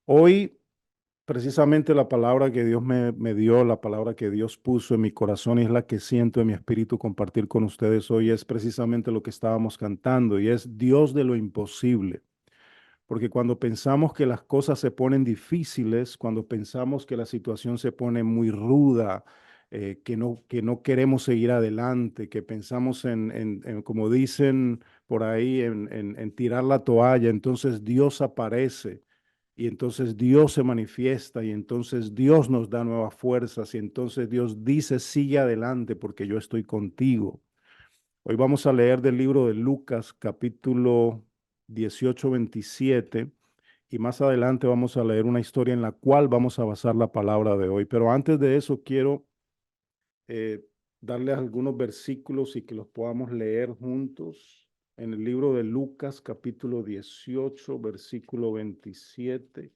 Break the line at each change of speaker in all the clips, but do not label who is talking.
Hoy, precisamente la palabra que Dios me dio, la palabra que Dios puso en mi corazón y es la que siento en mi espíritu compartir con ustedes hoy, es precisamente lo que estábamos cantando y es Dios de lo imposible. Porque cuando pensamos que las cosas se ponen difíciles, cuando pensamos que la situación se pone muy ruda, que no queremos seguir adelante, que pensamos como dicen por ahí, en tirar la toalla, entonces Dios aparece y entonces Dios se manifiesta y entonces Dios nos da nuevas fuerzas y entonces Dios dice, sigue adelante porque yo estoy contigo. Hoy vamos a leer del libro de Lucas, capítulo 18-27, y más adelante vamos a leer una historia en la cual vamos a basar la palabra de hoy. Pero antes de eso quiero eh, darles algunos versículos y que los podamos leer juntos. En el libro de Lucas, capítulo 18, versículo 27,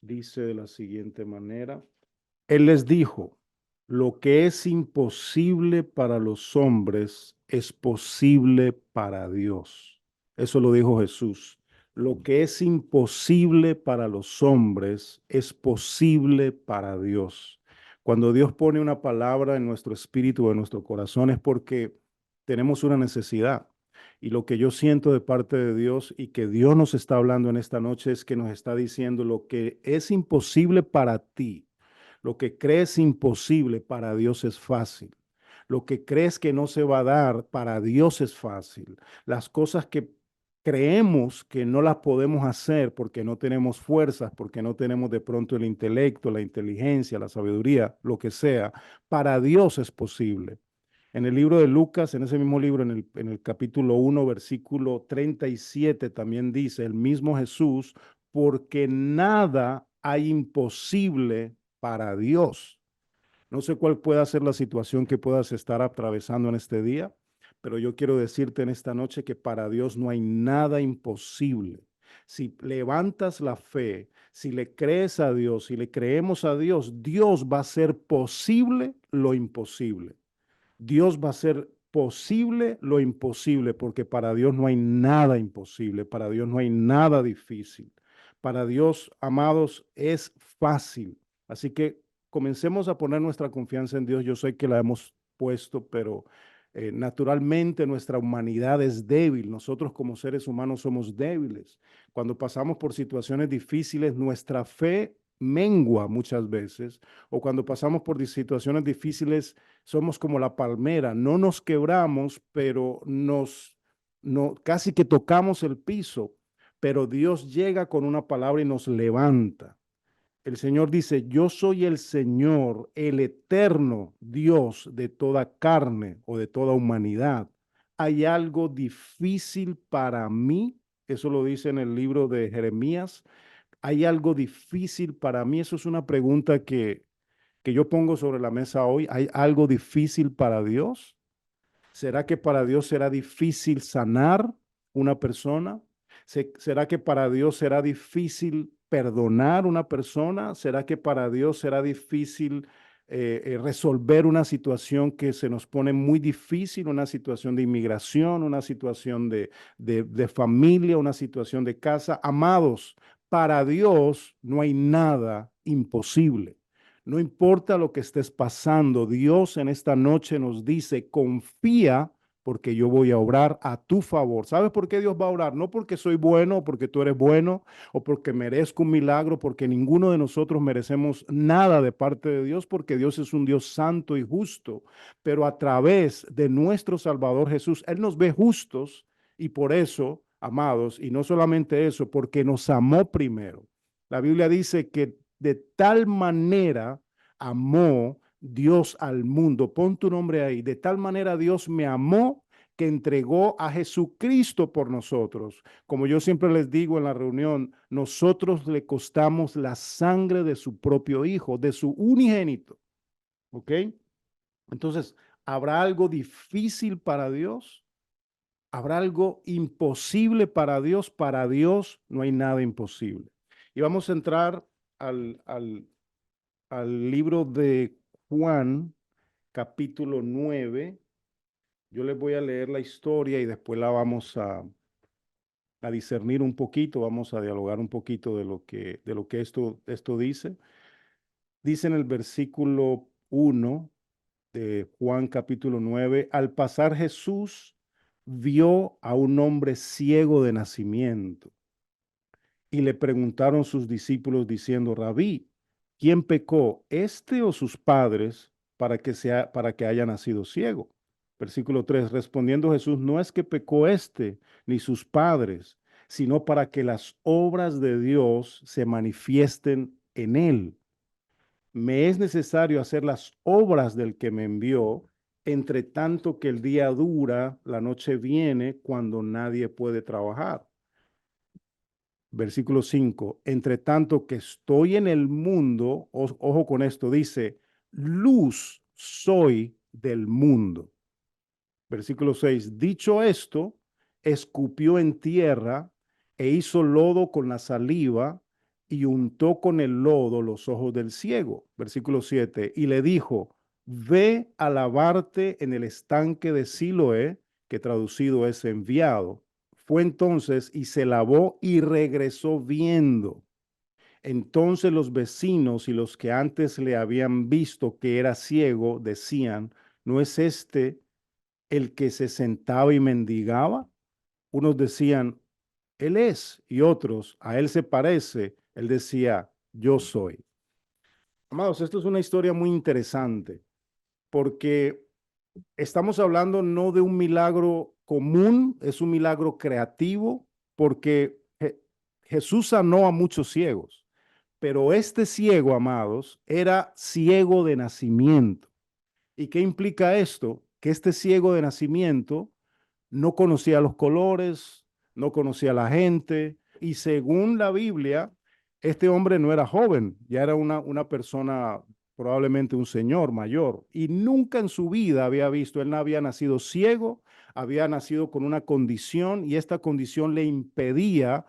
dice de la siguiente manera. Él les dijo, lo que es imposible para los hombres es posible para Dios. Eso lo dijo Jesús. Lo que es imposible para los hombres es posible para Dios. Cuando Dios pone una palabra en nuestro espíritu o en nuestro corazón es porque tenemos una necesidad. Y lo que yo siento de parte de Dios y que Dios nos está hablando en esta noche es que nos está diciendo lo que es imposible para ti, lo que crees imposible para Dios es fácil. Lo que crees que no se va a dar para Dios es fácil. Las cosas que creemos que no las podemos hacer porque no tenemos fuerzas, porque no tenemos de pronto el intelecto, la inteligencia, la sabiduría, lo que sea, para Dios es posible. En el libro de Lucas, en ese mismo libro, en el capítulo 1, versículo 37, también dice el mismo Jesús, porque nada hay imposible para Dios. No sé cuál pueda ser la situación que puedas estar atravesando en este día, pero yo quiero decirte en esta noche que para Dios no hay nada imposible. Si levantas la fe, si le crees a Dios, si le creemos a Dios, Dios va a hacer posible lo imposible. Dios va a hacer posible lo imposible, porque para Dios no hay nada imposible, para Dios no hay nada difícil. Para Dios, amados, es fácil. Así que comencemos a poner nuestra confianza en Dios. Yo sé que la hemos puesto, pero naturalmente nuestra humanidad es débil. Nosotros como seres humanos somos débiles. Cuando pasamos por situaciones difíciles, nuestra fe mengua muchas veces, o cuando pasamos por situaciones difíciles, somos como la palmera, no nos quebramos, pero no, casi que tocamos el piso, pero Dios llega con una palabra y nos levanta. El Señor dice, yo soy el Señor, el eterno Dios de toda carne o de toda humanidad. ¿Hay algo difícil para mí? Eso lo dice en el libro de Jeremías. ¿Hay algo difícil para mí? Eso es una pregunta que yo pongo sobre la mesa hoy. ¿Hay algo difícil para Dios? ¿Será que para Dios será difícil sanar una persona? ¿Será que para Dios será difícil perdonar una persona? ¿Será que para Dios será difícil resolver una situación que se nos pone muy difícil, una situación de inmigración, una situación de familia, una situación de casa? Amados, para Dios no hay nada imposible. No importa lo que estés pasando, Dios en esta noche nos dice, confía porque yo voy a obrar a tu favor. ¿Sabes por qué Dios va a obrar? No porque soy bueno o porque tú eres bueno o porque merezco un milagro, porque ninguno de nosotros merecemos nada de parte de Dios, porque Dios es un Dios santo y justo. Pero a través de nuestro Salvador Jesús, Él nos ve justos y por eso, amados, y no solamente eso, porque nos amó primero. La Biblia dice que de tal manera amó Dios al mundo. Pon tu nombre ahí. De tal manera Dios me amó que entregó a Jesucristo por nosotros. Como yo siempre les digo en la reunión, nosotros le costamos la sangre de su propio hijo, de su unigénito. ¿Ok? Entonces, ¿habrá algo difícil para Dios? ¿Habrá algo imposible para Dios? Para Dios no hay nada imposible. Y vamos a entrar al libro de Juan, capítulo 9. Yo les voy a leer la historia y después la vamos a discernir un poquito, vamos a dialogar un poquito de lo que esto dice. Dice en el versículo 1 de Juan capítulo 9, al pasar Jesús vio a un hombre ciego de nacimiento y le preguntaron sus discípulos diciendo, Rabí, ¿quién pecó, este o sus padres, para que haya nacido ciego? Versículo 3, respondiendo Jesús, no es que pecó este ni sus padres, sino para que las obras de Dios se manifiesten en él. Me es necesario hacer las obras del que me envió, entre tanto que el día dura, la noche viene cuando nadie puede trabajar. Versículo 5, entre tanto que estoy en el mundo, ojo con esto, dice, luz soy del mundo. Versículo 6, dicho esto, escupió en tierra e hizo lodo con la saliva y untó con el lodo los ojos del ciego. Versículo 7, y le dijo, ve a lavarte en el estanque de Siloé, que traducido es enviado. Fue entonces y se lavó y regresó viendo. Entonces los vecinos y los que antes le habían visto que era ciego decían, ¿no es este el que se sentaba y mendigaba? Unos decían, él es, y otros, a él se parece. Él decía, yo soy. Amados, esto es una historia muy interesante porque estamos hablando no de un milagro común, es un milagro creativo porque Jesús sanó a muchos ciegos, pero este ciego, amados, era ciego de nacimiento. ¿Y qué implica esto? Que este ciego de nacimiento no conocía los colores, no conocía a la gente, y según la Biblia, este hombre no era joven, ya era una persona, probablemente un señor mayor, y nunca en su vida había visto, él no había nacido ciego, había nacido con una condición, y esta condición le impedía,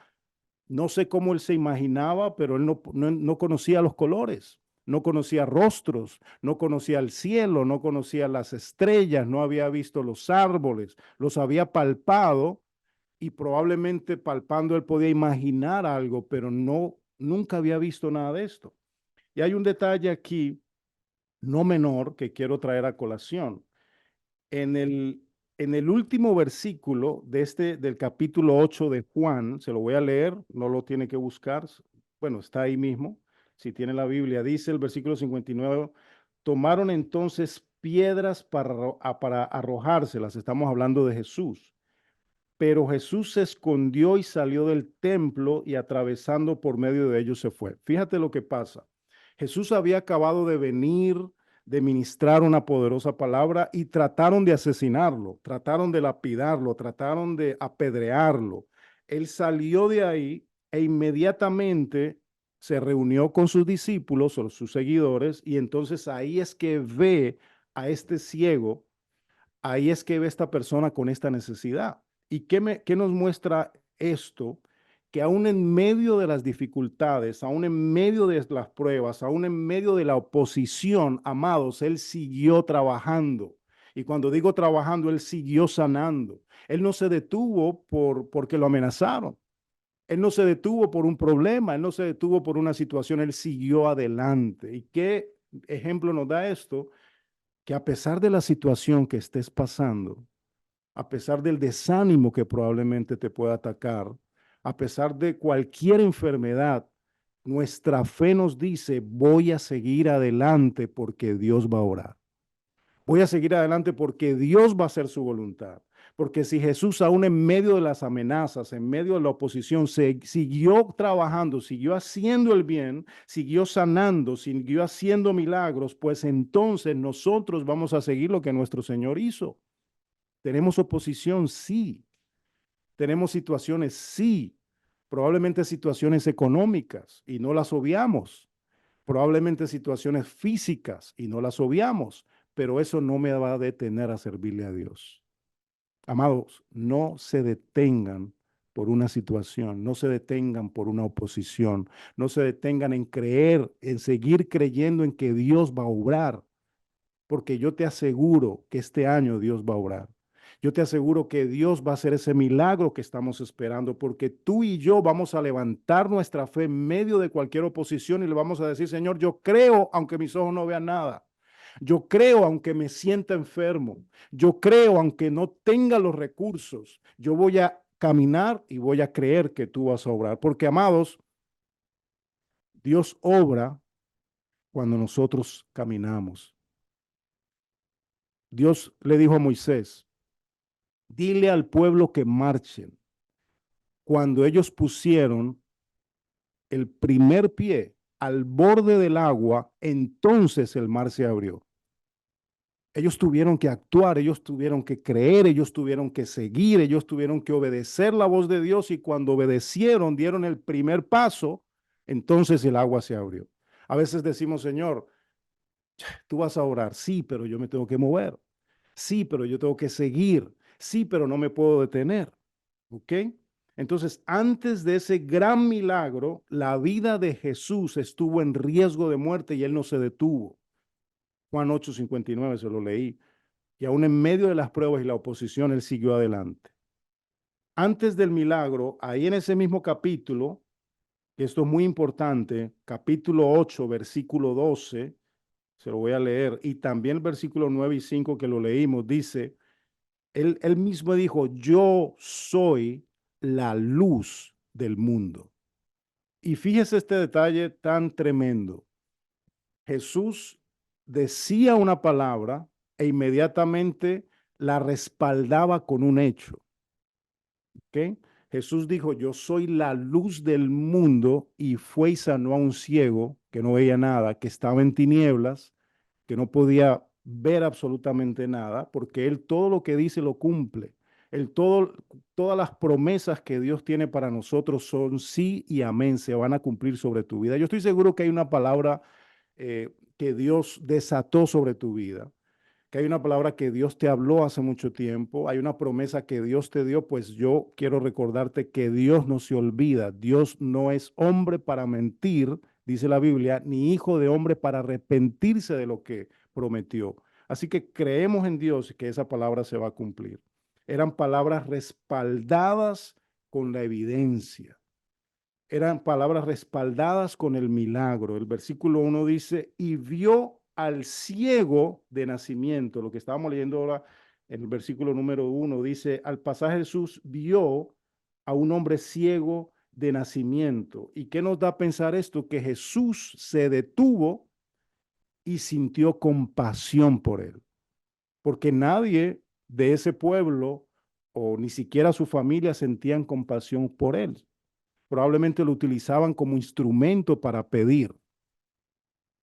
no sé cómo él se imaginaba, pero él no conocía los colores, no conocía rostros, no conocía el cielo, no conocía las estrellas, no había visto los árboles, los había palpado y probablemente palpando él podía imaginar algo, pero nunca había visto nada de esto. Y hay un detalle aquí no menor que quiero traer a colación. En en el último versículo del capítulo 8 de Juan, se lo voy a leer, no lo tiene que buscar, bueno, está ahí mismo, si tiene la Biblia, dice el versículo 59, tomaron entonces piedras para arrojárselas, estamos hablando de Jesús, pero Jesús se escondió y salió del templo y atravesando por medio de ellos se fue. Fíjate lo que pasa. Jesús había acabado de venir, de ministrar una poderosa palabra y trataron de asesinarlo, trataron de lapidarlo, trataron de apedrearlo. Él salió de ahí e inmediatamente se reunió con sus discípulos o sus seguidores y entonces ahí es que ve a este ciego, ahí es que ve esta persona con esta necesidad. ¿Y qué nos muestra esto? Que aún en medio de las dificultades, aún en medio de las pruebas, aún en medio de la oposición, amados, él siguió trabajando. Y cuando digo trabajando, él siguió sanando. Él no se detuvo porque lo amenazaron. Él no se detuvo por un problema, él no se detuvo por una situación, él siguió adelante. ¿Y qué ejemplo nos da esto? Que a pesar de la situación que estés pasando, a pesar del desánimo que probablemente te pueda atacar, a pesar de cualquier enfermedad, nuestra fe nos dice, voy a seguir adelante porque Dios va a orar. Voy a seguir adelante porque Dios va a hacer su voluntad. Porque si Jesús, aún en medio de las amenazas, en medio de la oposición, siguió trabajando, siguió haciendo el bien, siguió sanando, siguió haciendo milagros, pues entonces nosotros vamos a seguir lo que nuestro Señor hizo. Tenemos oposición, sí. Tenemos situaciones, sí. Probablemente situaciones económicas y no las obviamos. Probablemente situaciones físicas y no las obviamos. Pero eso no me va a detener a servirle a Dios. Amados, no se detengan por una situación, no se detengan por una oposición, no se detengan en creer, en seguir creyendo en que Dios va a obrar, porque yo te aseguro que este año Dios va a obrar. Yo te aseguro que Dios va a hacer ese milagro que estamos esperando, porque tú y yo vamos a levantar nuestra fe en medio de cualquier oposición y le vamos a decir, Señor, yo creo aunque mis ojos no vean nada. Yo creo aunque me sienta enfermo. Yo creo aunque no tenga los recursos. Yo voy a caminar y voy a creer que tú vas a obrar. Porque, amados, Dios obra cuando nosotros caminamos. Dios le dijo a Moisés, dile al pueblo que marchen. Cuando ellos pusieron el primer pie al borde del agua, entonces el mar se abrió. Ellos tuvieron que actuar, ellos tuvieron que creer, ellos tuvieron que seguir, ellos tuvieron que obedecer la voz de Dios y cuando obedecieron, dieron el primer paso, entonces el agua se abrió. A veces decimos, Señor, tú vas a orar, sí, pero yo me tengo que mover, sí, pero yo tengo que seguir, sí, pero no me puedo detener, ¿ok? Entonces, antes de ese gran milagro, la vida de Jesús estuvo en riesgo de muerte y él no se detuvo. Juan 8:59 se lo leí. Y aún en medio de las pruebas y la oposición, él siguió adelante. Antes del milagro, ahí en ese mismo capítulo, que esto es muy importante, capítulo 8, versículo 12, se lo voy a leer, y también el versículo 9 y 5 que lo leímos, dice, él mismo dijo, yo soy la luz del mundo. Y fíjese este detalle tan tremendo. Jesús decía una palabra e inmediatamente la respaldaba con un hecho. ¿Ok? Jesús dijo, yo soy la luz del mundo y fue y sanó a un ciego que no veía nada, que estaba en tinieblas, que no podía ver absolutamente nada, porque él todo lo que dice lo cumple. Él todas las promesas que Dios tiene para nosotros son sí y amén, se van a cumplir sobre tu vida. Yo estoy seguro que hay una palabra que Dios desató sobre tu vida, que hay una palabra que Dios te habló hace mucho tiempo, hay una promesa que Dios te dio, pues yo quiero recordarte que Dios no se olvida, Dios no es hombre para mentir, dice la Biblia, ni hijo de hombre para arrepentirse de lo que prometió. Así que creemos en Dios y que esa palabra se va a cumplir. Eran palabras respaldadas con la evidencia, eran palabras respaldadas con el milagro. El versículo 1 dice, y vio al ciego de nacimiento. Lo que estábamos leyendo ahora en el versículo número 1 dice, al pasar Jesús vio a un hombre ciego de nacimiento. ¿Y qué nos da a pensar esto? Que Jesús se detuvo y sintió compasión por él, porque nadie de ese pueblo o ni siquiera su familia sentían compasión por él. Probablemente lo utilizaban como instrumento para pedir,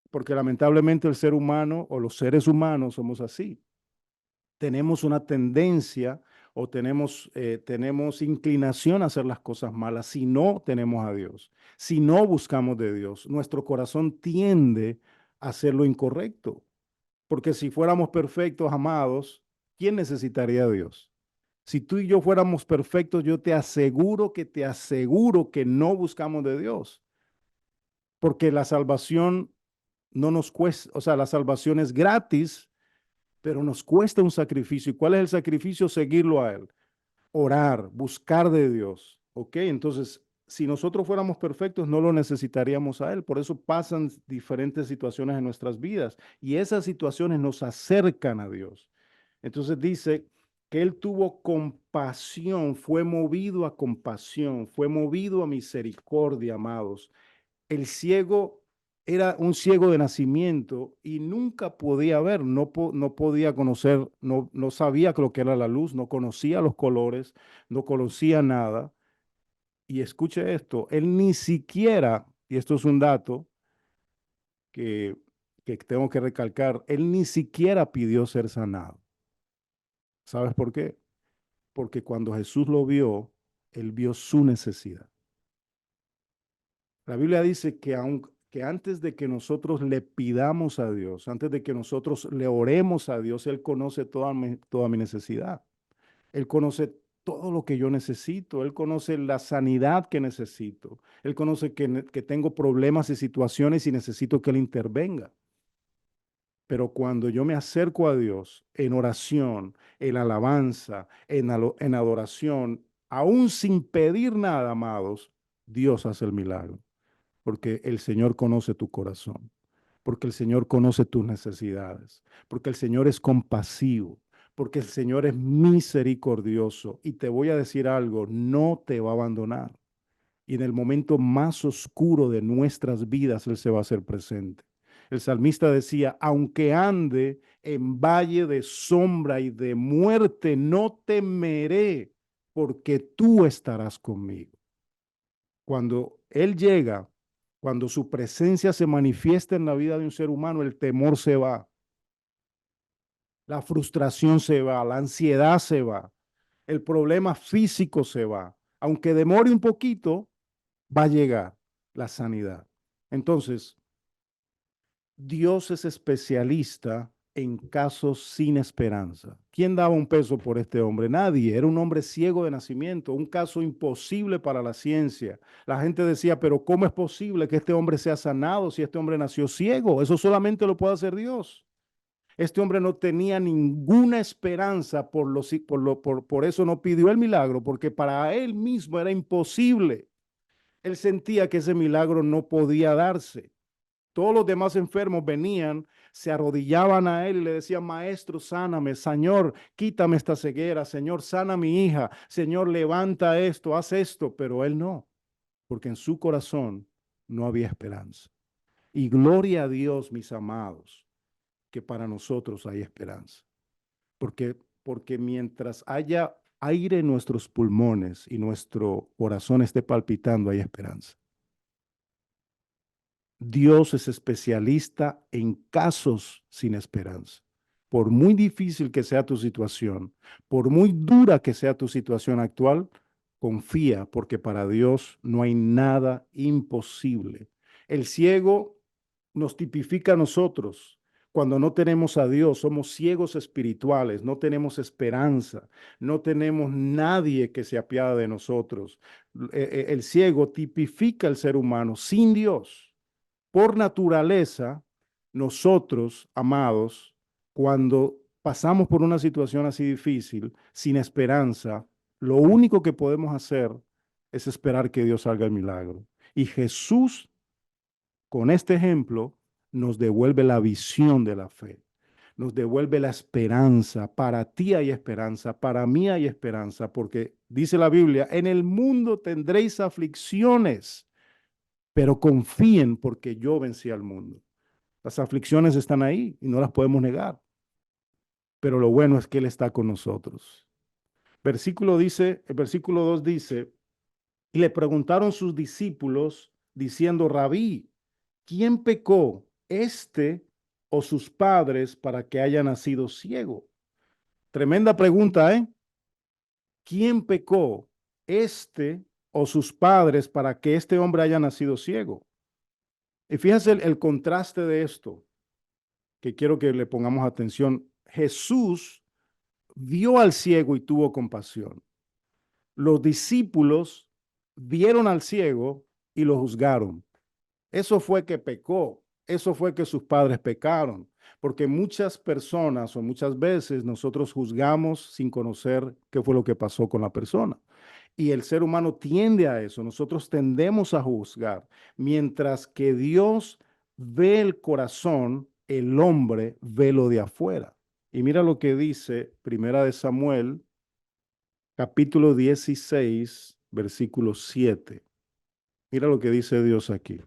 porque lamentablemente el ser humano o los seres humanos somos así. Tenemos una tendencia o tenemos inclinación a hacer las cosas malas si no tenemos a Dios, si no buscamos de Dios. Nuestro corazón tiende a hacer lo incorrecto, porque si fuéramos perfectos, amados, ¿quién necesitaría a Dios? Si tú y yo fuéramos perfectos, yo te aseguro que no buscamos de Dios, porque la salvación no nos cuesta, o sea, la salvación es gratis, pero nos cuesta un sacrificio. ¿Y cuál es el sacrificio? Seguirlo a Él, orar, buscar de Dios. ¿Ok? Entonces, si nosotros fuéramos perfectos, no lo necesitaríamos a Él. Por eso pasan diferentes situaciones en nuestras vidas y esas situaciones nos acercan a Dios. Entonces dice que Él tuvo compasión, fue movido a compasión, fue movido a misericordia, amados. El ciego era un ciego de nacimiento y nunca podía ver, no podía conocer, no sabía lo que era la luz, no conocía los colores, no conocía nada. Y escuche esto, él ni siquiera, y esto es un dato que, que tengo que recalcar, él ni siquiera pidió ser sanado. ¿Sabes por qué? Porque cuando Jesús lo vio, él vio su necesidad. La Biblia dice que antes de que nosotros le pidamos a Dios, antes de que nosotros le oremos a Dios, Él conoce toda mi necesidad. Él conoce todo lo que yo necesito. Él conoce la sanidad que necesito. Él conoce que tengo problemas y situaciones y necesito que Él intervenga. Pero cuando yo me acerco a Dios en oración, en alabanza, en adoración, aún sin pedir nada, amados, Dios hace el milagro. Porque el Señor conoce tu corazón, porque el Señor conoce tus necesidades, porque el Señor es compasivo, porque el Señor es misericordioso. Y te voy a decir algo, no te va a abandonar. Y en el momento más oscuro de nuestras vidas, Él se va a hacer presente. El salmista decía, aunque ande en valle de sombra y de muerte, no temeré, porque tú estarás conmigo. Cuando Él llega, cuando su presencia se manifiesta en la vida de un ser humano, el temor se va, la frustración se va, la ansiedad se va, el problema físico se va. Aunque demore un poquito, va a llegar la sanidad. Entonces, Dios es especialista en casos sin esperanza. ¿Quién daba un peso por este hombre? Nadie. Era un hombre ciego de nacimiento, un caso imposible para la ciencia. La gente decía, pero ¿cómo es posible que este hombre sea sanado si este hombre nació ciego? Eso solamente lo puede hacer Dios. Este hombre no tenía ninguna esperanza, por eso no pidió el milagro, porque para él mismo era imposible. Él sentía que ese milagro no podía darse. Todos los demás enfermos venían, se arrodillaban a él y le decían, maestro, sáname, Señor, quítame esta ceguera, Señor, sana a mi hija, Señor, levanta esto, haz esto, pero él no, porque en su corazón no había esperanza. Y gloria a Dios, mis amados, que para nosotros hay esperanza, porque mientras haya aire en nuestros pulmones y nuestro corazón esté palpitando, hay esperanza. Dios es especialista en casos sin esperanza. Por muy difícil que sea tu situación, por muy dura que sea tu situación actual, confía porque para Dios no hay nada imposible. El ciego nos tipifica a nosotros. Cuando no tenemos a Dios, somos ciegos espirituales, no tenemos esperanza, no tenemos nadie que se apiade de nosotros. El ciego tipifica al ser humano sin Dios. Por naturaleza, nosotros, amados, cuando pasamos por una situación así difícil, sin esperanza, lo único que podemos hacer es esperar que Dios haga el milagro. Y Jesús, con este ejemplo, nos devuelve la visión de la fe, nos devuelve la esperanza. Para ti hay esperanza, para mí hay esperanza, porque dice la Biblia, en el mundo tendréis aflicciones, pero confíen porque yo vencí al mundo. Las aflicciones están ahí y no las podemos negar, pero lo bueno es que Él está con nosotros. El versículo 2 dice, y le preguntaron sus discípulos diciendo, Rabí, ¿quién pecó, este o sus padres, para que haya nacido ciego? Tremenda pregunta, ¿eh? ¿Quién pecó, este o sus padres, para que este hombre haya nacido ciego? Y fíjense el contraste de esto, que quiero que le pongamos atención. Jesús vio al ciego y tuvo compasión. Los discípulos vieron al ciego y lo juzgaron. Eso fue que pecó, eso fue que sus padres pecaron, porque muchas personas o muchas veces nosotros juzgamos sin conocer qué fue lo que pasó con la persona. Y el ser humano tiende a eso, nosotros tendemos a juzgar, mientras que Dios ve el corazón, el hombre ve lo de afuera. Y mira lo que dice Primera de Samuel, capítulo 16, versículo 7. Mira lo que dice Dios aquí.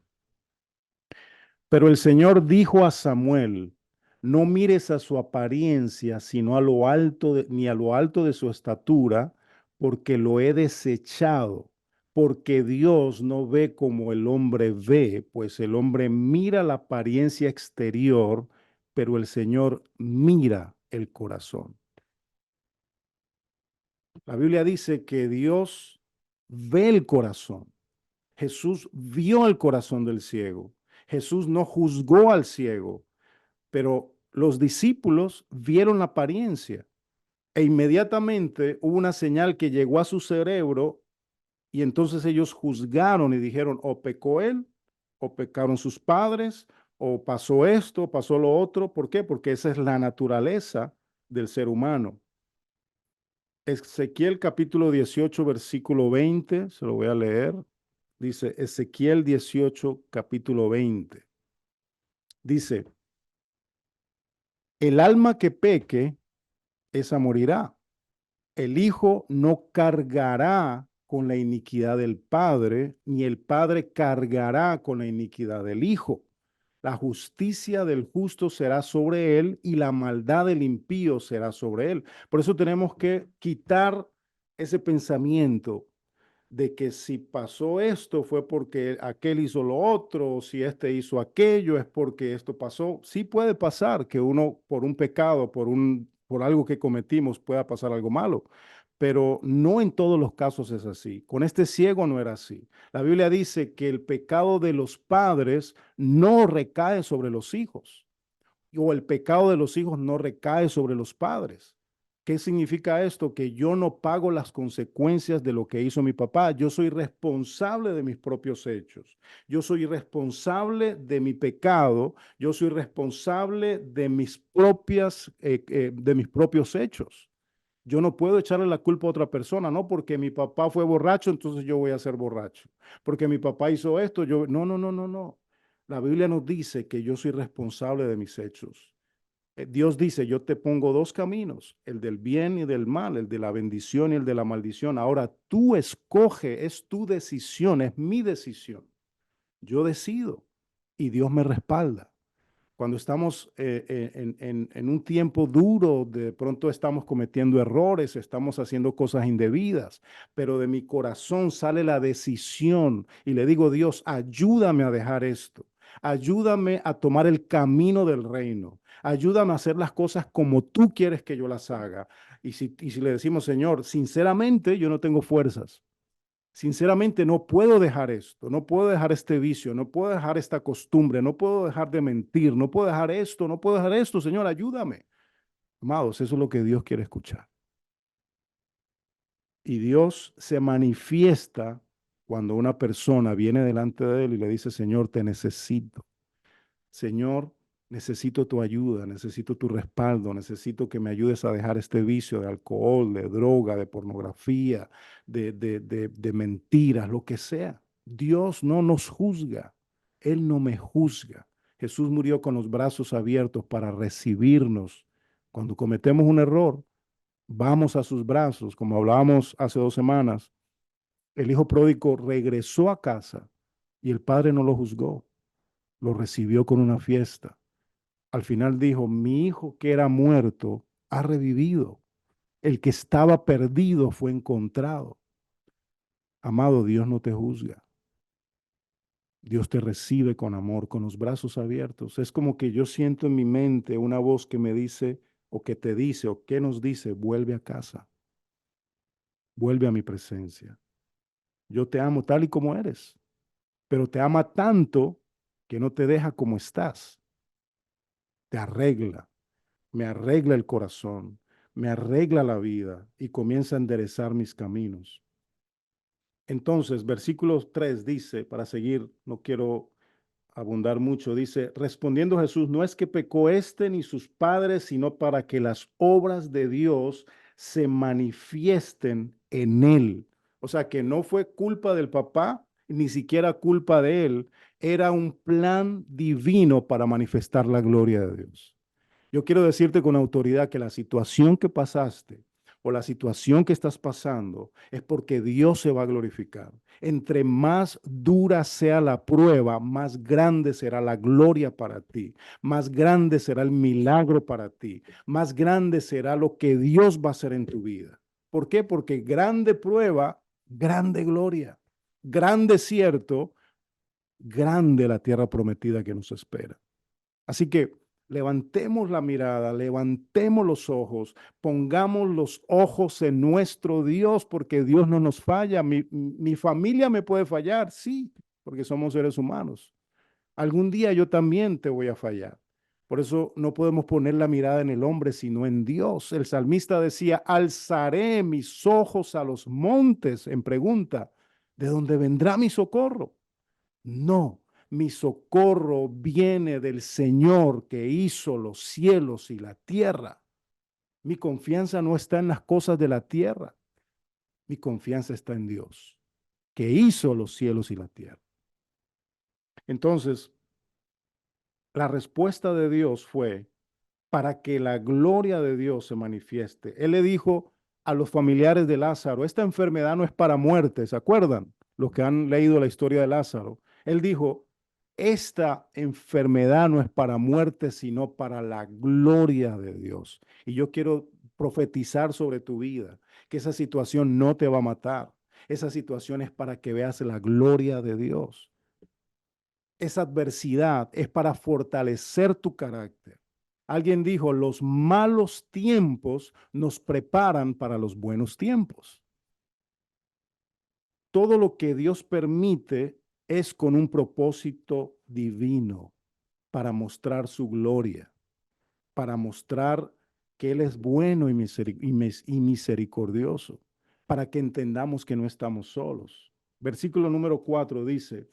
Pero el Señor dijo a Samuel, no mires a su apariencia, sino a lo alto ni a lo alto de su estatura, porque lo he desechado. Porque Dios no ve como el hombre ve, pues el hombre mira la apariencia exterior, pero el Señor mira el corazón. La Biblia dice que Dios ve el corazón. Jesús vio el corazón del ciego. Jesús no juzgó al ciego, pero los discípulos vieron la apariencia e inmediatamente hubo una señal que llegó a su cerebro y entonces ellos juzgaron y dijeron, o pecó él, o pecaron sus padres, o pasó esto, pasó lo otro. ¿Por qué? Porque esa es la naturaleza del ser humano. Ezequiel capítulo 18, versículo 20, se lo voy a leer. Dice Ezequiel 18, capítulo 20. Dice, el alma que peque, esa morirá. El hijo no cargará con la iniquidad del padre, ni el padre cargará con la iniquidad del hijo. La justicia del justo será sobre él y la maldad del impío será sobre él. Por eso tenemos que quitar ese pensamiento de que si pasó esto fue porque aquel hizo lo otro, o si este hizo aquello es porque esto pasó. Sí puede pasar que uno por un pecado, por algo que cometimos pueda pasar algo malo, pero no en todos los casos es así. Con este ciego no era así. La Biblia dice que el pecado de los padres no recae sobre los hijos, o el pecado de los hijos no recae sobre los padres. ¿Qué significa esto? Que yo no pago las consecuencias de lo que hizo mi papá. Yo soy responsable de mis propios hechos. Yo soy responsable de mi pecado. Yo soy responsable de mis propios hechos. Yo no puedo echarle la culpa a otra persona, no porque mi papá fue borracho, entonces yo voy a ser borracho. Porque mi papá hizo esto, yo no, no, no, no, no. La Biblia nos dice que yo soy responsable de mis hechos. Dios dice, yo te pongo dos caminos, el del bien y del mal, el de la bendición y el de la maldición. Ahora tú escoge, es tu decisión, es mi decisión. Yo decido y Dios me respalda. Cuando estamos en un tiempo duro, de pronto estamos cometiendo errores, estamos haciendo cosas indebidas, pero de mi corazón sale la decisión y le digo, Dios, ayúdame a dejar esto, ayúdame a tomar el camino del reino, ayúdame a hacer las cosas como tú quieres que yo las haga. Y si le decimos, Señor, sinceramente yo no tengo fuerzas. Sinceramente, no puedo dejar esto, no puedo dejar este vicio, no puedo dejar esta costumbre, no puedo dejar de mentir, no puedo dejar esto, no puedo dejar esto, Señor, ayúdame. Amados, eso es lo que Dios quiere escuchar. Y Dios se manifiesta cuando una persona viene delante de Él y le dice, Señor, te necesito. Señor, necesito tu ayuda, necesito tu respaldo, necesito que me ayudes a dejar este vicio de alcohol, de droga, de pornografía, de mentiras, lo que sea. Dios no nos juzga, Él no me juzga. Jesús murió con los brazos abiertos para recibirnos. Cuando cometemos un error, vamos a sus brazos, como hablábamos hace 2 semanas. El hijo pródigo regresó a casa y el padre no lo juzgó, lo recibió con una fiesta. Al final dijo, mi hijo que era muerto ha revivido. El que estaba perdido fue encontrado. Amado, Dios no te juzga. Dios te recibe con amor, con los brazos abiertos. Es como que yo siento en mi mente una voz que me dice, o que te dice, o que nos dice, vuelve a casa, vuelve a mi presencia. Yo te amo tal y como eres, pero te ama tanto que no te deja como estás. Te arregla, me arregla el corazón, me arregla la vida y comienza a enderezar mis caminos. Entonces, versículo 3 dice, para seguir, no quiero abundar mucho, dice, respondiendo Jesús, no es que pecó este ni sus padres, sino para que las obras de Dios se manifiesten en él. O sea, que no fue culpa del papá, ni siquiera culpa de él, era un plan divino para manifestar la gloria de Dios. Yo quiero decirte con autoridad que la situación que pasaste o la situación que estás pasando es porque Dios se va a glorificar. Entre más dura sea la prueba, más grande será la gloria para ti, más grande será el milagro para ti, más grande será lo que Dios va a hacer en tu vida. ¿Por qué? Porque grande prueba, grande gloria, grande desierto, grande la tierra prometida que nos espera. Así que levantemos la mirada, levantemos los ojos, pongamos los ojos en nuestro Dios, porque Dios no nos falla. Mi familia me puede fallar, sí, porque somos seres humanos. Algún día yo también te voy a fallar. Por eso no podemos poner la mirada en el hombre, sino en Dios. El salmista decía, alzaré mis ojos a los montes, en pregunta, ¿de dónde vendrá mi socorro? No, Mi socorro viene del Señor que hizo los cielos y la tierra. Mi confianza no está en las cosas de la tierra. Mi confianza está en Dios, que hizo los cielos y la tierra. Entonces, la respuesta de Dios fue para que la gloria de Dios se manifieste. Él le dijo a los familiares de Lázaro, esta enfermedad no es para muerte, ¿se acuerdan? Los que han leído la historia de Lázaro. Él dijo, esta enfermedad no es para muerte, sino para la gloria de Dios. Y yo quiero profetizar sobre tu vida, que esa situación no te va a matar. Esa situación es para que veas la gloria de Dios. Esa adversidad es para fortalecer tu carácter. Alguien dijo, los malos tiempos nos preparan para los buenos tiempos. Todo lo que Dios permite es con un propósito divino para mostrar su gloria, para mostrar que Él es bueno y misericordioso, para que entendamos que no estamos solos. Versículo número 4 dice,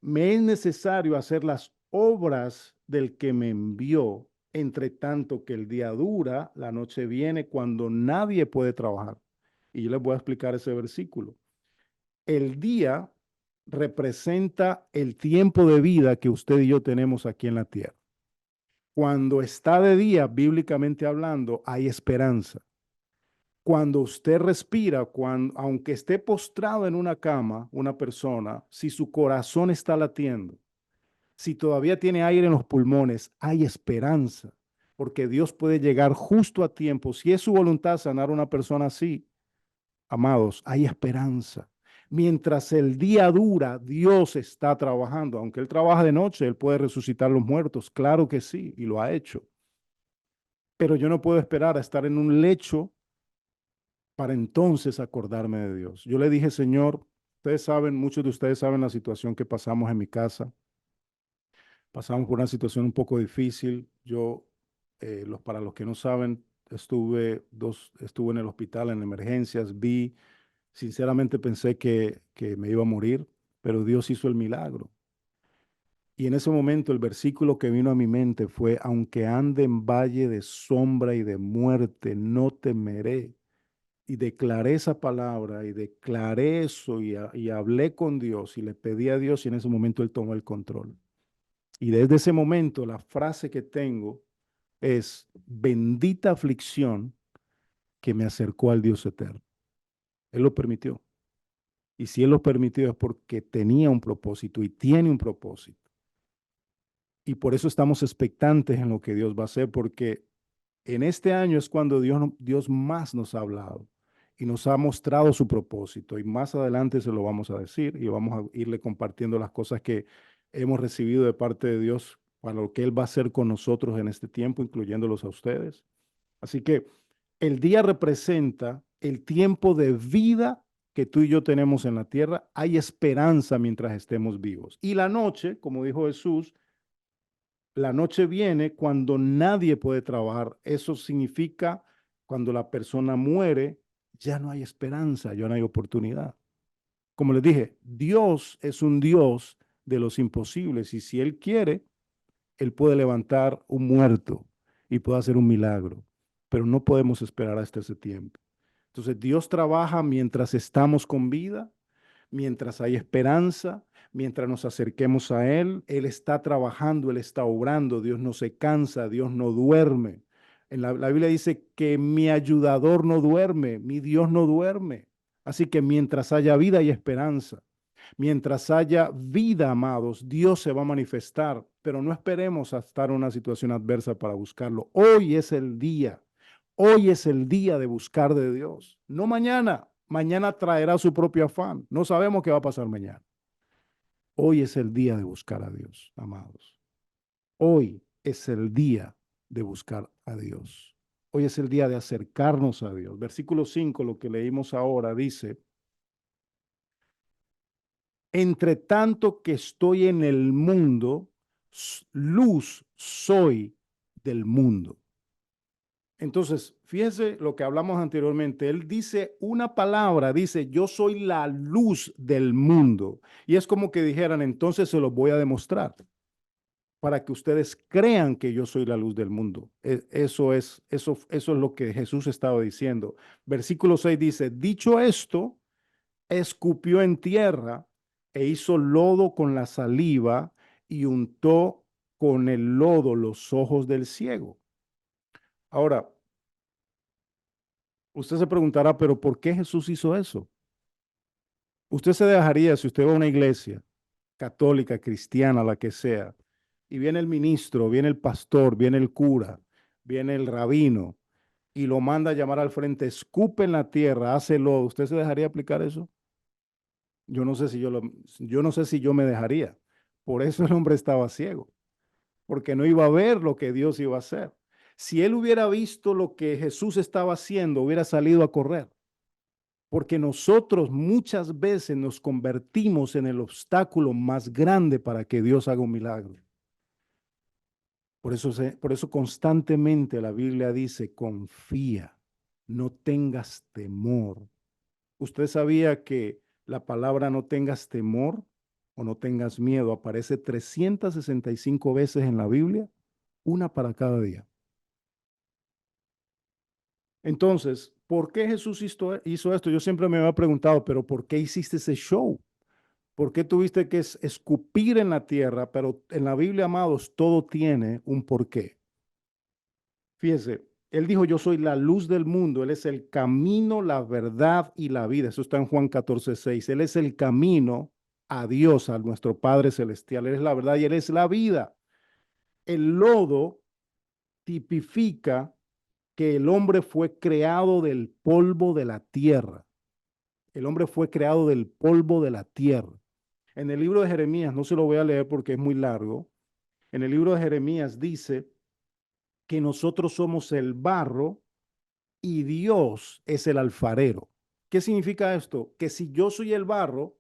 me es necesario hacer las obras del que me envió, entre tanto que el día dura, la noche viene cuando nadie puede trabajar. Y yo les voy a explicar ese versículo. El día representa el tiempo de vida que usted y yo tenemos aquí en la tierra. Cuando está de día, bíblicamente hablando, hay esperanza. Cuando usted respira, aunque esté postrado en una cama, una persona, si su corazón está latiendo, si todavía tiene aire en los pulmones, hay esperanza, porque Dios puede llegar justo a tiempo. Si es su voluntad sanar a una persona así, amados, hay esperanza. Mientras el día dura, Dios está trabajando. Aunque Él trabaja de noche, Él puede resucitar los muertos. Claro que sí, y lo ha hecho. Pero yo no puedo esperar a estar en un lecho para entonces acordarme de Dios. Yo le dije, Señor, ustedes saben, muchos de ustedes saben la situación que pasamos en mi casa. Pasamos por una situación un poco difícil. Yo, para los que no saben, estuve en el hospital en emergencias, sinceramente pensé que me iba a morir, pero Dios hizo el milagro. Y en ese momento el versículo que vino a mi mente fue, aunque ande en valle de sombra y de muerte, no temeré. Y declaré esa palabra y declaré eso y hablé con Dios y le pedí a Dios y en ese momento Él tomó el control. Y desde ese momento la frase que tengo es, bendita aflicción que me acercó al Dios eterno. Él lo permitió. Y si Él lo permitió es porque tenía un propósito y tiene un propósito. Y por eso estamos expectantes en lo que Dios va a hacer, porque en este año es cuando Dios más nos ha hablado y nos ha mostrado su propósito. Y más adelante se lo vamos a decir y vamos a irle compartiendo las cosas que hemos recibido de parte de Dios para lo que Él va a hacer con nosotros en este tiempo, incluyéndolos a ustedes. Así que el día representa el tiempo de vida que tú y yo tenemos en la tierra. Hay esperanza mientras estemos vivos. Y la noche, como dijo Jesús, la noche viene cuando nadie puede trabajar. Eso significa cuando la persona muere, ya no hay esperanza, ya no hay oportunidad. Como les dije, Dios es un Dios de los imposibles y si Él quiere, Él puede levantar un muerto y puede hacer un milagro, pero no podemos esperar hasta ese tiempo. Entonces, Dios trabaja mientras estamos con vida, mientras hay esperanza, mientras nos acerquemos a Él. Él está trabajando, Él está obrando, Dios no se cansa, Dios no duerme. En la Biblia dice que mi ayudador no duerme, mi Dios no duerme. Así que mientras haya vida y esperanza, mientras haya vida, amados, Dios se va a manifestar, pero no esperemos a estar en una situación adversa para buscarlo. Hoy es el día. Hoy es el día de buscar de Dios, no mañana. Mañana traerá su propio afán. No sabemos qué va a pasar mañana. Hoy es el día de buscar a Dios, amados. Hoy es el día de buscar a Dios. Hoy es el día de acercarnos a Dios. Versículo 5, lo que leímos ahora, dice, entre tanto que estoy en el mundo, luz soy del mundo. Entonces, fíjese lo que hablamos anteriormente. Él dice una palabra, dice, yo soy la luz del mundo. Y es como que dijeran, entonces se los voy a demostrar para que ustedes crean que yo soy la luz del mundo. Eso es lo que Jesús estaba diciendo. Versículo 6 dice, dicho esto, escupió en tierra e hizo lodo con la saliva y untó con el lodo los ojos del ciego. Ahora, usted se preguntará, pero ¿por qué Jesús hizo eso? Usted se dejaría, si usted va a una iglesia católica, cristiana, la que sea, y viene el ministro, viene el pastor, viene el cura, viene el rabino, y lo manda a llamar al frente, escupe en la tierra, hace lodo, ¿usted se dejaría aplicar eso? Yo no sé si yo me dejaría. Por eso el hombre estaba ciego, porque no iba a ver lo que Dios iba a hacer. Si él hubiera visto lo que Jesús estaba haciendo, hubiera salido a correr, porque nosotros muchas veces nos convertimos en el obstáculo más grande para que Dios haga un milagro. Por eso constantemente la Biblia dice, confía, no tengas temor. ¿Usted sabía que la palabra no tengas temor o no tengas miedo aparece 365 veces en la Biblia? Una para cada día. Entonces, ¿por qué Jesús hizo esto? Yo siempre me había preguntado, pero ¿por qué hiciste ese show? ¿Por qué tuviste que escupir en la tierra? Pero en la Biblia, amados, todo tiene un porqué. Fíjese, él dijo, yo soy la luz del mundo, él es el camino, la verdad y la vida. Eso está en Juan 14:6. Él es el camino a Dios, a nuestro Padre Celestial. Él es la verdad y él es la vida. El lodo tipifica que el hombre fue creado del polvo de la tierra. El hombre fue creado del polvo de la tierra. En el libro de Jeremías, no se lo voy a leer porque es muy largo, en el libro de Jeremías dice que nosotros somos el barro y Dios es el alfarero. ¿Qué significa esto? Que si yo soy el barro,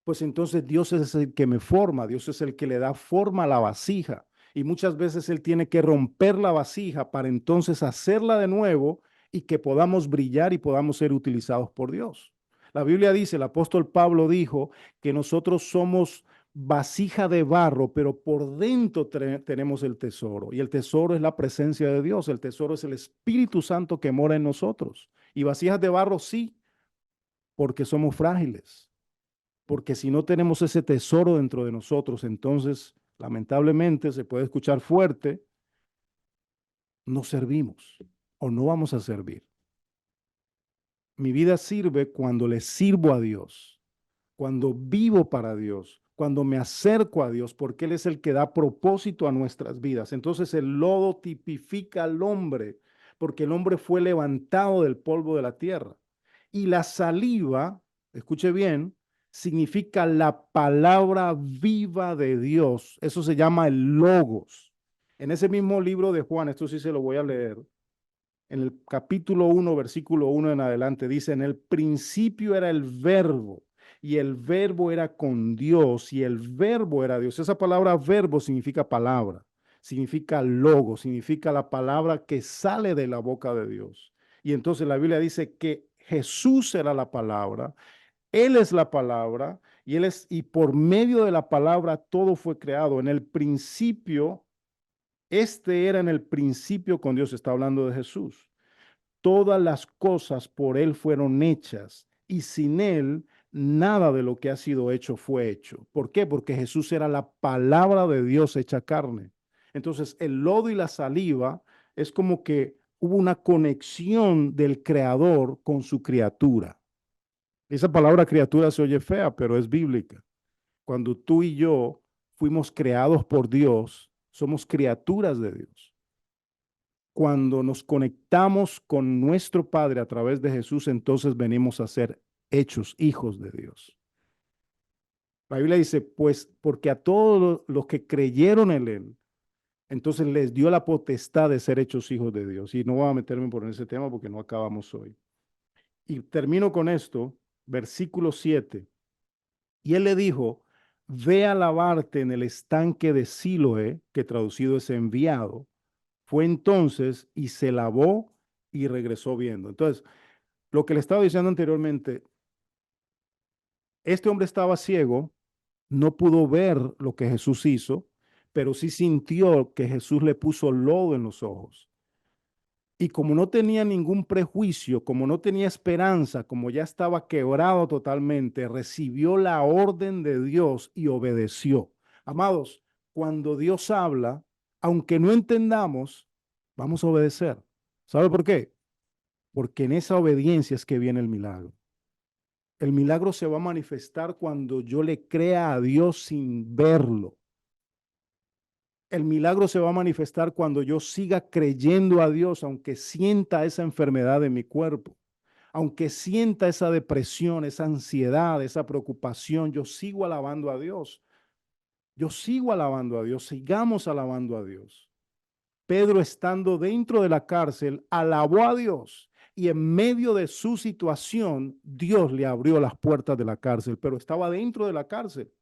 pues entonces Dios es el que me forma, Dios es el que le da forma a la vasija. Y muchas veces Él tiene que romper la vasija para entonces hacerla de nuevo y que podamos brillar y podamos ser utilizados por Dios. La Biblia dice, el apóstol Pablo dijo que nosotros somos vasija de barro, pero por dentro tenemos el tesoro. Y el tesoro es la presencia de Dios, el tesoro es el Espíritu Santo que mora en nosotros. Y vasijas de barro sí, porque somos frágiles, porque si no tenemos ese tesoro dentro de nosotros, entonces lamentablemente se puede escuchar fuerte, no servimos o no vamos a servir. Mi vida sirve cuando le sirvo a Dios, cuando vivo para Dios, cuando me acerco a Dios, porque Él es el que da propósito a nuestras vidas. Entonces el lodo tipifica al hombre, porque el hombre fue levantado del polvo de la tierra. Y la saliva, escuche bien, significa la palabra viva de Dios. Eso se llama el logos. En ese mismo libro de Juan, esto sí se lo voy a leer, en el capítulo 1, versículo 1 en adelante, dice, en el principio era el verbo y el verbo era con Dios y el verbo era Dios. Esa palabra verbo significa palabra, significa logo, significa la palabra que sale de la boca de Dios. Y entonces la Biblia dice que Jesús era la palabra, Él es la palabra y por medio de la palabra todo fue creado. En el principio, este era en el principio con Dios, está hablando de Jesús. Todas las cosas por Él fueron hechas y sin Él nada de lo que ha sido hecho fue hecho. ¿Por qué? Porque Jesús era la palabra de Dios hecha carne. Entonces el lodo y la saliva es como que hubo una conexión del creador con su criatura. Esa palabra criatura se oye fea, pero es bíblica. Cuando tú y yo fuimos creados por Dios, somos criaturas de Dios. Cuando nos conectamos con nuestro Padre a través de Jesús, entonces venimos a ser hechos hijos de Dios. La Biblia dice, pues porque a todos los que creyeron en Él, entonces les dio la potestad de ser hechos hijos de Dios. Y no voy a meterme por ese tema porque no acabamos hoy. Y termino con esto, versículo 7. Y él le dijo, ve a lavarte en el estanque de Siloé, que traducido es enviado. Fue entonces y se lavó y regresó viendo. Entonces, lo que le estaba diciendo anteriormente, este hombre estaba ciego, no pudo ver lo que Jesús hizo, pero sí sintió que Jesús le puso lodo en los ojos. Y como no tenía ningún prejuicio, como no tenía esperanza, como ya estaba quebrado totalmente, recibió la orden de Dios y obedeció. Amados, cuando Dios habla, aunque no entendamos, vamos a obedecer. ¿Sabe por qué? Porque en esa obediencia es que viene el milagro. El milagro se va a manifestar cuando yo le crea a Dios sin verlo. El milagro se va a manifestar cuando yo siga creyendo a Dios, aunque sienta esa enfermedad en mi cuerpo, aunque sienta esa depresión, esa ansiedad, esa preocupación, yo sigo alabando a Dios. Yo sigo alabando a Dios, sigamos alabando a Dios. Pedro, estando dentro de la cárcel, alabó a Dios y en medio de su situación, Dios le abrió las puertas de la cárcel, pero estaba dentro de la cárcel.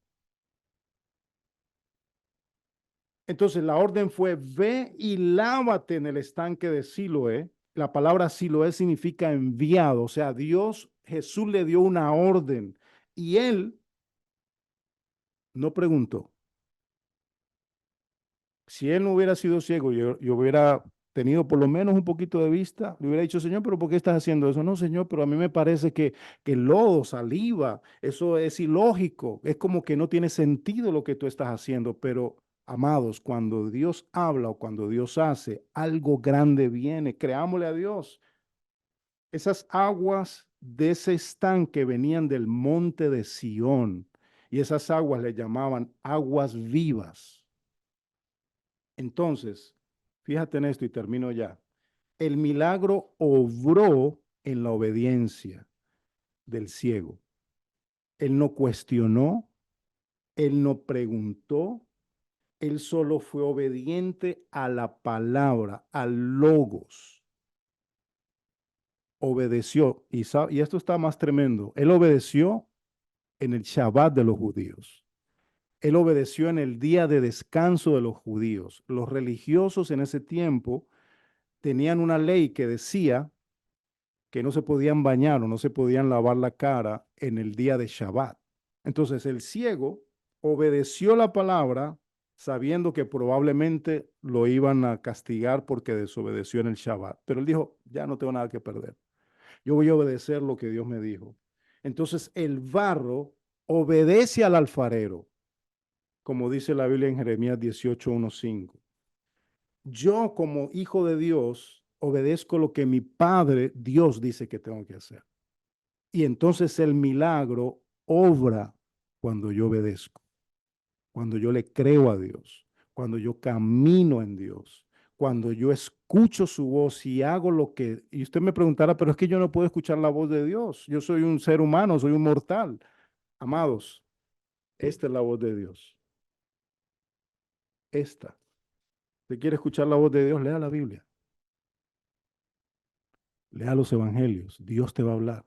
Entonces la orden fue, ve y lávate en el estanque de Siloé. La palabra Siloé significa enviado, o sea, Dios, Jesús le dio una orden y él no preguntó. Si él no hubiera sido ciego, yo hubiera tenido por lo menos un poquito de vista, le hubiera dicho, Señor, pero ¿por qué estás haciendo eso? No, Señor, pero a mí me parece que lodo, saliva, eso es ilógico, es como que no tiene sentido lo que tú estás haciendo, pero amados, cuando Dios habla o cuando Dios hace, algo grande viene, creámosle a Dios. Esas aguas de ese estanque venían del monte de Sión y esas aguas le llamaban aguas vivas. Entonces, fíjate en esto y termino ya. El milagro obró en la obediencia del ciego. Él no cuestionó, él no preguntó, él solo fue obediente a la palabra, al logos. Obedeció. Y esto está más tremendo. Él obedeció en el Shabbat de los judíos. Él obedeció en el día de descanso de los judíos. Los religiosos en ese tiempo tenían una ley que decía que no se podían bañar o no se podían lavar la cara en el día de Shabbat. Entonces el ciego obedeció la palabra sabiendo que probablemente lo iban a castigar porque desobedeció en el Shabbat. Pero él dijo, ya no tengo nada que perder. Yo voy a obedecer lo que Dios me dijo. Entonces el barro obedece al alfarero, como dice la Biblia en Jeremías 18:15. Yo como hijo de Dios obedezco lo que mi Padre Dios dice que tengo que hacer. Y entonces el milagro obra cuando yo obedezco, cuando yo le creo a Dios, cuando yo camino en Dios, cuando yo escucho su voz y hago lo que... Y usted me preguntará, pero es que yo no puedo escuchar la voz de Dios. Yo soy un ser humano, soy un mortal. Amados, esta es la voz de Dios. Esta. ¿Usted quiere escuchar la voz de Dios? Lea la Biblia. Lea los evangelios. Dios te va a hablar.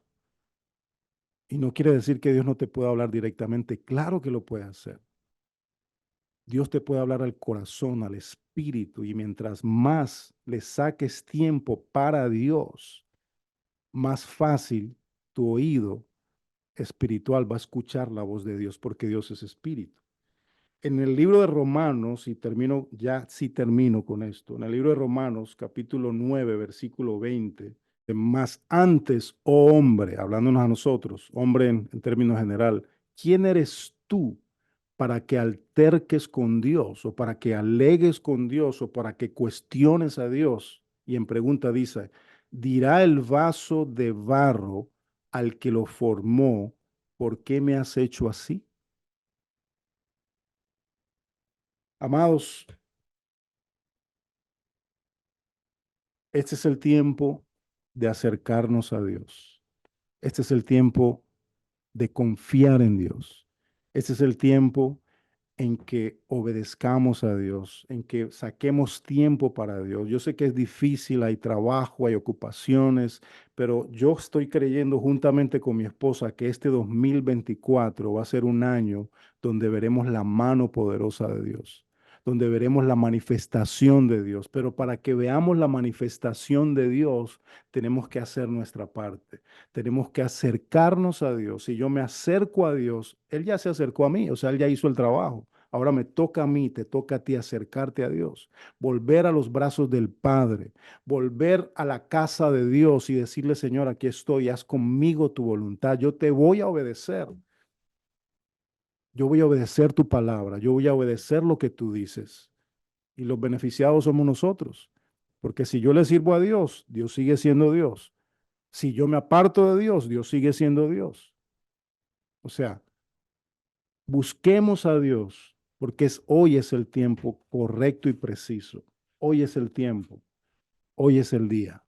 Y no quiere decir que Dios no te pueda hablar directamente. Claro que lo puede hacer. Dios te puede hablar al corazón, al espíritu, y mientras más le saques tiempo para Dios, más fácil tu oído espiritual va a escuchar la voz de Dios, porque Dios es espíritu. En el libro de Romanos, y termino ya, sí termino con esto, en el libro de Romanos, capítulo 9, versículo 20, más antes, oh hombre, hablándonos a nosotros, hombre en términos general, ¿quién eres tú para que alterques con Dios o para que alegues con Dios o para que cuestiones a Dios? Y en pregunta dice, dirá el vaso de barro al que lo formó, ¿por qué me has hecho así? Amados, este es el tiempo de acercarnos a Dios. Este es el tiempo de confiar en Dios. Este es el tiempo en que obedezcamos a Dios, en que saquemos tiempo para Dios. Yo sé que es difícil, hay trabajo, hay ocupaciones, pero yo estoy creyendo juntamente con mi esposa que este 2024 va a ser un año donde veremos la mano poderosa de Dios, donde veremos la manifestación de Dios. Pero para que veamos la manifestación de Dios, tenemos que hacer nuestra parte. Tenemos que acercarnos a Dios. Si yo me acerco a Dios, Él ya se acercó a mí, o sea, Él ya hizo el trabajo. Ahora me toca a mí, te toca a ti acercarte a Dios, volver a los brazos del Padre, volver a la casa de Dios y decirle, Señor, aquí estoy, haz conmigo tu voluntad, yo te voy a obedecer. Yo voy a obedecer tu palabra, yo voy a obedecer lo que tú dices. Y los beneficiados somos nosotros. Porque si yo le sirvo a Dios, Dios sigue siendo Dios. Si yo me aparto de Dios, Dios sigue siendo Dios. O sea, busquemos a Dios, porque hoy es el tiempo correcto y preciso. Hoy es el tiempo, hoy es el día.